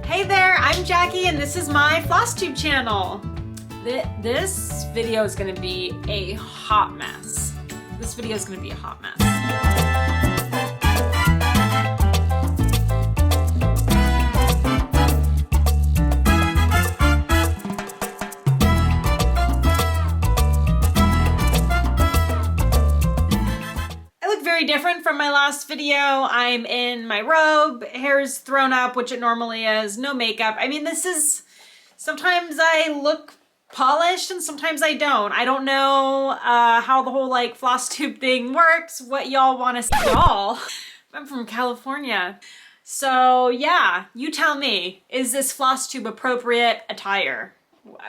Hey there, I'm Jackie and this is my Flosstube channel. This video is gonna be a hot mess. This video is gonna be a hot mess. Different from my last video. I'm in my robe, hair's thrown up, which it normally is, no makeup. I mean, sometimes I look polished and sometimes I don't. I don't know how the whole like Flosstube thing works, what y'all want to see. Y'all, I'm from California. So yeah, you tell me, is this Flosstube appropriate attire?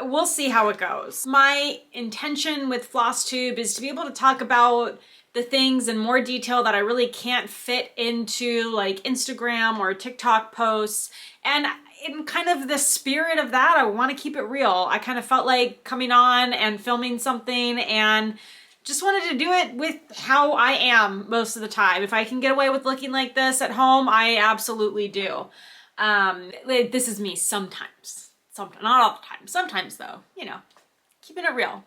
We'll see how it goes. My intention with Flosstube is to be able to talk about the things in more detail that I really can't fit into like Instagram or TikTok posts. And in kind of the spirit of that, I want to keep it real. I kind of felt like coming on and filming something and just wanted to do it with how I am most of the time. If I can get away with looking like this at home, I absolutely do. This is me sometimes. Sometimes, not all the time. Sometimes though, you know, keeping it real.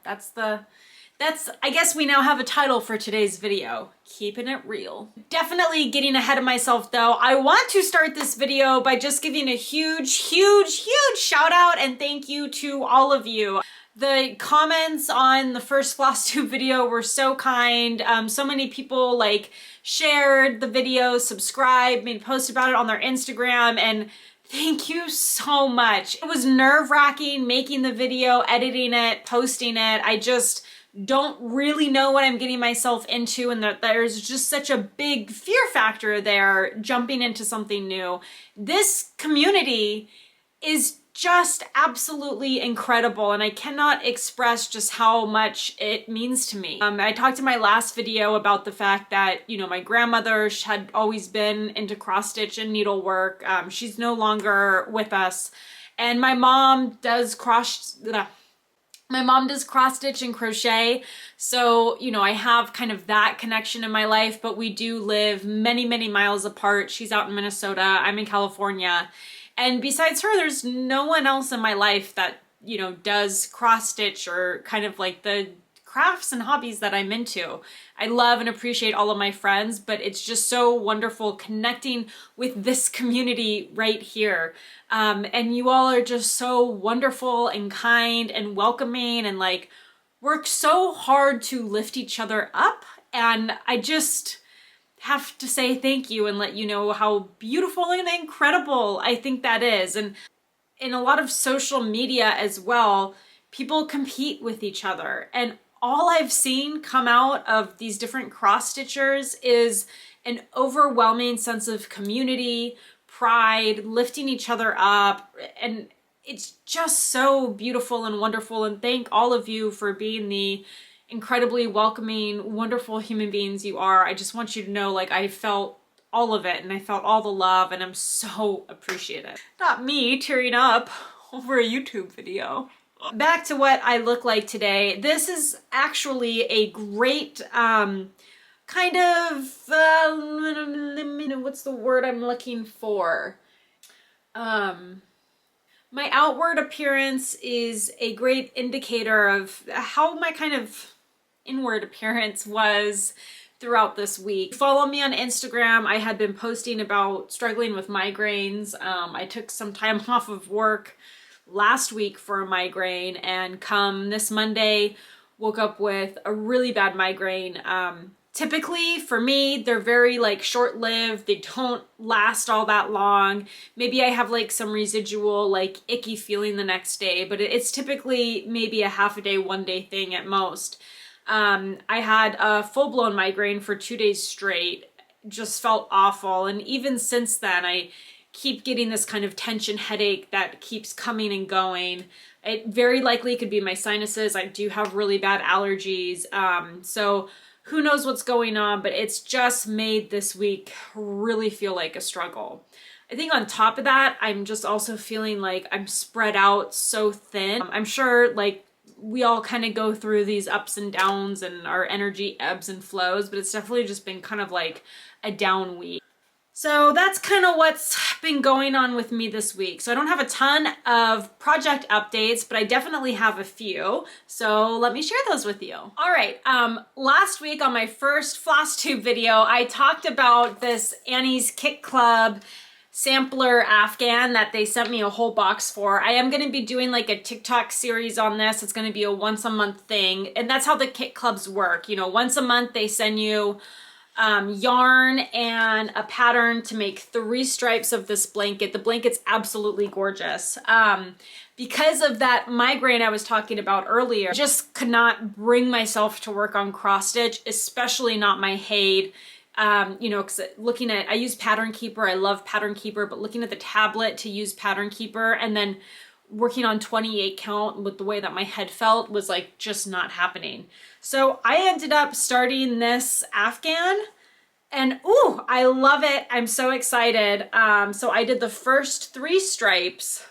I guess we now have a title for today's video, keeping it real. Definitely getting ahead of myself though. I want to start this video by just giving a huge shout out and thank you to all of you. The comments on the first Flosstube video were so kind. So many people like shared the video, subscribed, made a post about it on their Instagram, and thank you so much. It was nerve-wracking making the video, editing it, posting it. I just don't really know what I'm getting myself into, and that there's just such a big fear factor there jumping into something new. This community is just absolutely incredible, and I cannot express just how much it means to me. I talked in my last video about the fact that, you know, my grandmother had always been into cross-stitch and needlework. She's no longer with us, and my mom does cross-stitch and crochet. So, you know, I have kind of that connection in my life, but we do live many miles apart. She's out in Minnesota, I'm in California. And besides her, there's no one else in my life that, you know, does cross stitch or kind of like the crafts and hobbies that I'm into. I love and appreciate all of my friends, but it's just so wonderful connecting with this community right here. And you all are just so wonderful and kind and welcoming and like work so hard to lift each other up. And I just have to say thank you and let you know how beautiful and incredible I think that is. And in a lot of social media as well, people compete with each other. And all I've seen come out of these different cross-stitchers is an overwhelming sense of community, pride, lifting each other up, and it's just so beautiful and wonderful. And thank all of you for being the incredibly welcoming, wonderful human beings you are. I just want you to know, like, I felt all of it and I felt all the love, and I'm so appreciative. Not me tearing up over a YouTube video. Back to what I look like today. This is actually a great kind of what's the word I'm looking for? My outward appearance is a great indicator of how my kind of inward appearance was throughout this week. Follow me on Instagram. I had been posting about struggling with migraines. I took some time off of work last week for a migraine, and come this Monday, woke up with a really bad migraine. Typically for me, they're very like short-lived. They don't last all that long. Maybe I have like some residual like icky feeling the next day, but it's typically maybe a half a day, 1 day thing at most. I had a full-blown migraine for 2 days straight, just felt awful. And even since then, I keep getting this kind of tension headache that keeps coming and going. It very likely could be my sinuses. I do have really bad allergies. So who knows what's going on, but it's just made this week really feel like a struggle. I think on top of that, I'm just also feeling like I'm spread out so thin. I'm sure like we all kind of go through these ups and downs and our energy ebbs and flows, but it's definitely just been kind of like a down week. So that's kind of what's been going on with me this week. So I don't have a ton of project updates, but I definitely have a few. So let me share those with you. All right, last week on my first Flosstube video, I talked about this Annie's Kit Club sampler Afghan that they sent me a whole box for. I am going to be doing like a TikTok series on this. It's going to be a once a month thing. And that's how the kit clubs work. You know, once a month they send you yarn and a pattern to make 3 stripes of this blanket. The blanket's absolutely gorgeous. Because of that migraine I was talking about earlier, I just could not bring myself to work on cross stitch, especially not my Haid. You know, cause looking at, I use Pattern Keeper. I love Pattern Keeper, but looking at the tablet to use Pattern Keeper and then working on 28 count with the way that my head felt was like just not happening. So I ended up starting this Afghan and ooh, I love it. I'm so excited. So I did the first 3 stripes.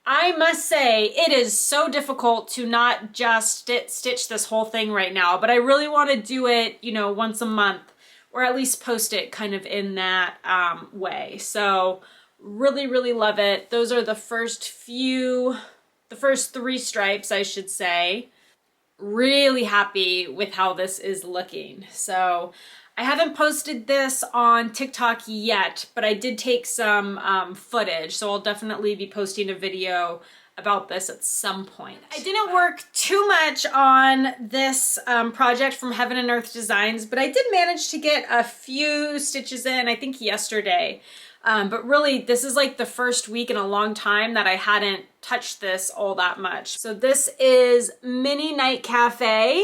I must say it is so difficult to not just stitch this whole thing right now, but I really want to do it, you know, once a month or at least post it kind of in that way. So really, really love it. Those are the first 3 stripes, I should say. Really happy with how this is looking. So I haven't posted this on TikTok yet, but I did take some footage. So I'll definitely be posting a video about this at some point. I didn't work too much on this project from Heaven and Earth Designs, but I did manage to get a few stitches in, I think yesterday. But really, this is like the first week in a long time that I hadn't touched this all that much. So this is Mini Night Cafe.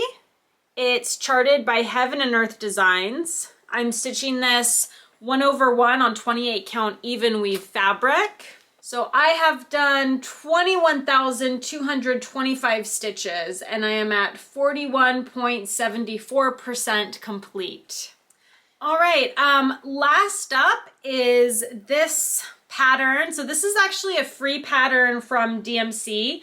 It's charted by Heaven and Earth Designs. I'm stitching this 1/1 on 28 count even weave fabric. So I have done 21,225 stitches and I am at 41.74% complete. All right, last up is this pattern. So this is actually a free pattern from DMC.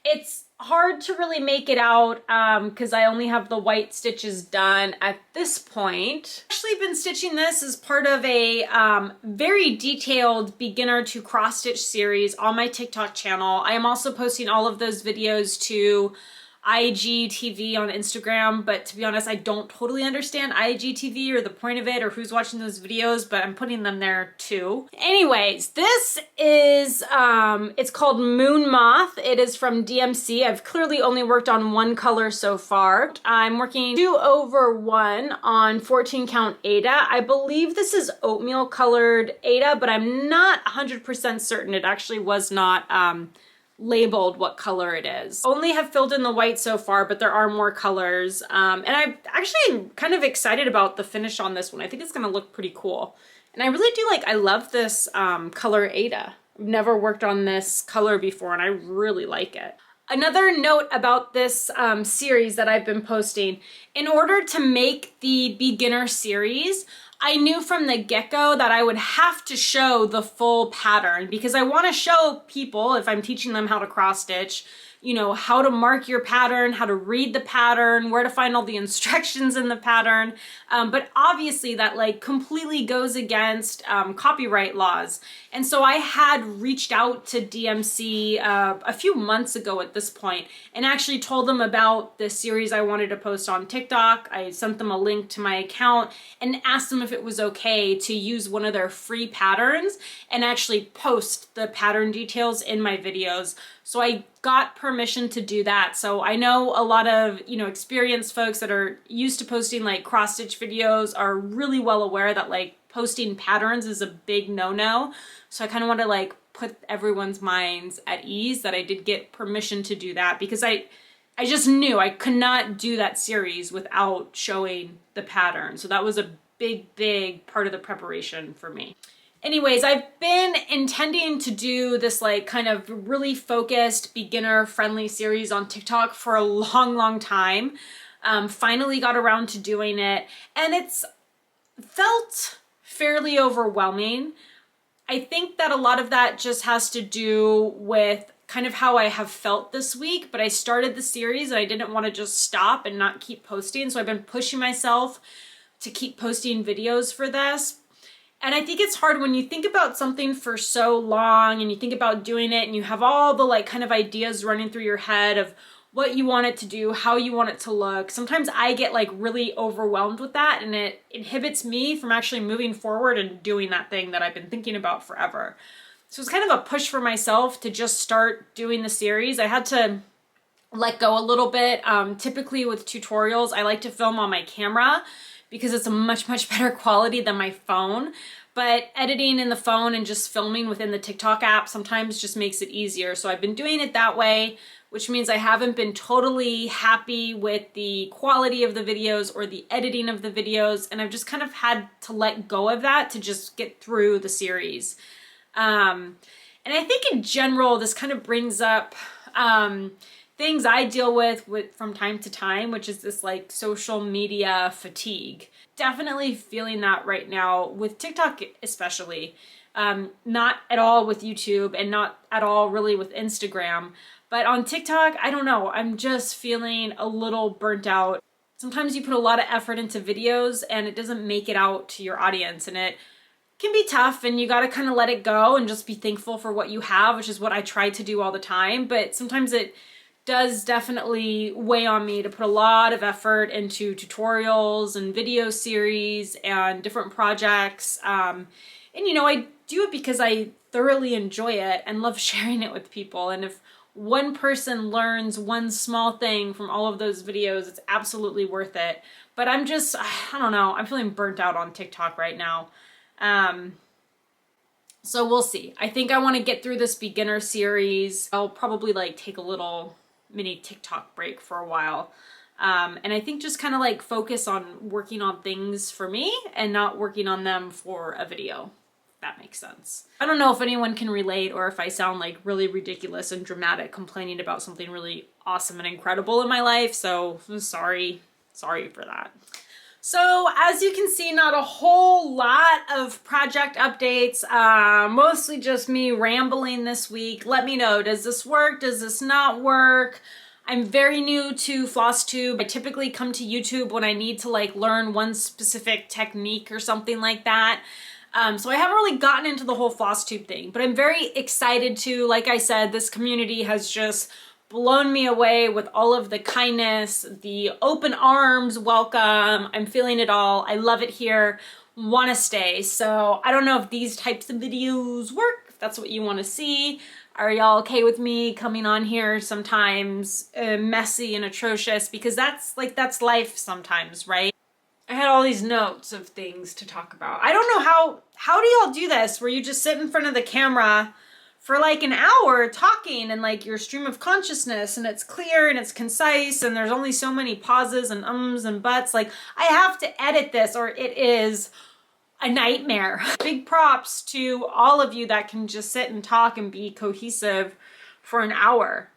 It's hard to really make it out because I only have the white stitches done at this point. I've actually been stitching this as part of a very detailed beginner to cross stitch series on my TikTok channel. I am also posting all of those videos to IGTV on Instagram, but to be honest, I don't totally understand IGTV or the point of it or who's watching those videos, but I'm putting them there too. Anyways, this is, it's called Moon Moth. It is from DMC. I've clearly only worked on 1 color so far. I'm working 2/1 on 14 count Aida. I believe this is oatmeal colored Aida, but I'm not 100% certain. It actually was not, labeled what color it is. Only have filled in the white so far, but there are more colors. And I actually am kind of excited about the finish on this one. I think it's gonna look pretty cool. And I really do I love this color Aida. I've never worked on this color before and I really like it. Another note about this series that I've been posting, in order to make the beginner series, I knew from the get-go that I would have to show the full pattern because I want to show people, if I'm teaching them how to cross stitch, you know, how to mark your pattern, how to read the pattern, where to find all the instructions in the pattern. But obviously that completely goes against copyright laws. And so I had reached out to DMC a few months ago at this point and actually told them about the series I wanted to post on TikTok. I sent them a link to my account and asked them if it was okay to use one of their free patterns and actually post the pattern details in my videos. So I got permission to do that. So I know a lot of, you know, experienced folks that are used to posting cross stitch videos are really well aware that posting patterns is a big no-no. So I kind of want to put everyone's minds at ease that I did get permission to do that because I just knew I could not do that series without showing the pattern. So that was a big part of the preparation for me. Anyways, I've been intending to do this kind of really focused beginner friendly series on TikTok for a long time. Finally got around to doing it and it's felt fairly overwhelming. I think that a lot of that just has to do with kind of how I have felt this week, but I started the series and I didn't want to just stop and not keep posting. So I've been pushing myself to keep posting videos for this. And I think it's hard when you think about something for so long and you think about doing it and you have all the like kind of ideas running through your head of what you want it to do, how you want it to look. Sometimes I get like really overwhelmed with that, and it inhibits me from actually moving forward and doing that thing that I've been thinking about forever. So it's kind of a push for myself to just start doing the series. I had to let go a little bit. Typically with tutorials, I like to film on my camera because it's a much better quality than my phone. But editing in the phone and just filming within the TikTok app sometimes just makes it easier. So I've been doing it that way, which means I haven't been totally happy with the quality of the videos or the editing of the videos. And I've just kind of had to let go of that to just get through the series. And I think in general, this kind of brings up things I deal with from time to time, which is this like social media fatigue. Definitely feeling that right now with TikTok especially. Not at all with YouTube and not at all really with Instagram. But on TikTok, I don't know, I'm just feeling a little burnt out. Sometimes you put a lot of effort into videos and it doesn't make it out to your audience, and it can be tough, and you gotta kind of let it go and just be thankful for what you have, which is what I try to do all the time. But sometimes it does definitely weigh on me to put a lot of effort into tutorials and video series and different projects. And you know, I do it because I thoroughly enjoy it and love sharing it with people. And if one person learns one small thing from all of those videos, it's absolutely worth it. But I don't know, I'm feeling burnt out on TikTok right now. So we'll see. I think I want to get through this beginner series. I'll probably like take a little mini TikTok break for a while. And I think just kind of like focus on working on things for me and not working on them for a video. That makes sense. I don't know if anyone can relate or if I sound like really ridiculous and dramatic complaining about something really awesome and incredible in my life. So I'm sorry for that. So as you can see, not a whole lot of project updates, mostly just me rambling this week. Let me know, does this work? Does this not work? I'm very new to Flosstube. I typically come to YouTube when I need to like learn one specific technique or something like that. So I haven't really gotten into the whole Flosstube thing, but I'm very excited to. Like I said, this community has just blown me away with all of the kindness, the open arms welcome. I'm feeling it all. I love it here. Want to stay. So I don't know if these types of videos work, if that's what you want to see. Are y'all okay with me coming on here sometimes messy and atrocious? Because that's life sometimes, right? I had all these notes of things to talk about. I don't know how do y'all do this where you just sit in front of the camera for like an hour talking and like your stream of consciousness, and it's clear and it's concise and there's only so many pauses and ums and buts. Like I have to edit this or it is a nightmare. Big props to all of you that can just sit and talk and be cohesive for an hour.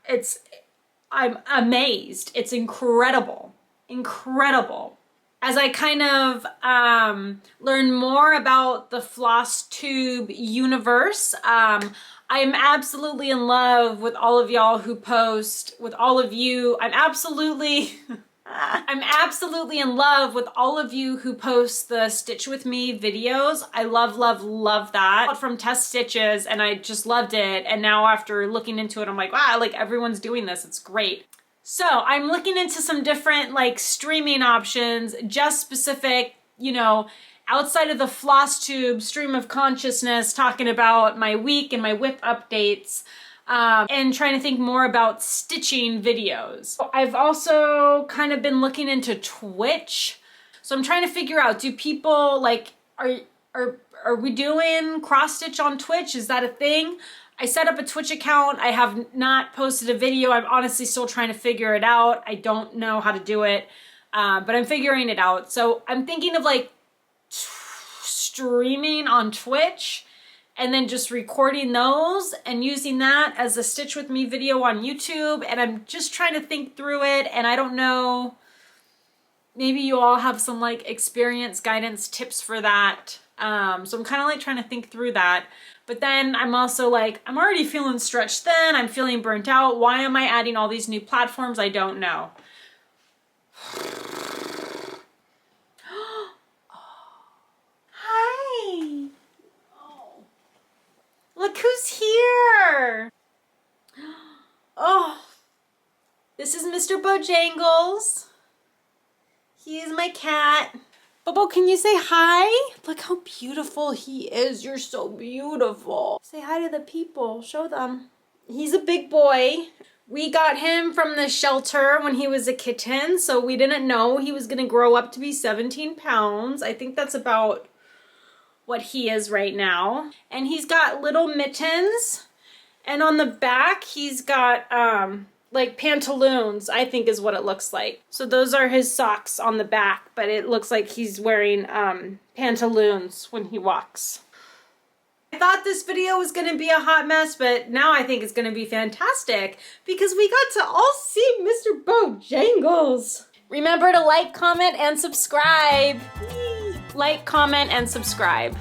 I'm amazed. It's incredible. Incredible. As I kind of learn more about the Flosstube universe, I'm absolutely in love with all of y'all who post, with all of you. I'm absolutely in love with all of you who post the Stitch With Me videos. I love, love, love that. From test stitches, and I just loved it. And now after looking into it, I'm like, wow, like everyone's doing this. It's great. So I'm looking into some different like streaming options, just specific, you know, outside of the Flosstube stream of consciousness, talking about my week and my whip updates, and trying to think more about stitching videos. I've also kind of been looking into Twitch. So I'm trying to figure out, do people like, are we doing cross stitch on Twitch? Is that a thing? I set up a Twitch account. I have not posted a video. I'm honestly still trying to figure it out. I don't know how to do it, but I'm figuring it out. So I'm thinking of like streaming on Twitch and then just recording those and using that as a Stitch With Me video on YouTube. And I'm just trying to think through it. And I don't know, maybe you all have some like experience, guidance, tips for that. So I'm kind of like trying to think through that. But then I'm also like, I'm already feeling stretched thin. I'm feeling burnt out. Why am I adding all these new platforms? I don't know. Hi. Look who's here. Oh, this is Mr. Bojangles. He is my cat. Bobo, can you say hi? Look how beautiful he is. You're so beautiful. Say hi to the people. Show them. He's a big boy. We got him from the shelter when he was a kitten, so we didn't know he was gonna grow up to be 17 pounds. I think that's about what he is right now. And he's got little mittens, and on the back he's got like pantaloons, I think is what it looks like. So those are his socks on the back, but it looks like he's wearing pantaloons when he walks. I thought this video was gonna be a hot mess, but now I think it's gonna be fantastic because we got to all see Mr. Bojangles. Remember to like, comment, and subscribe. Like, comment, and subscribe.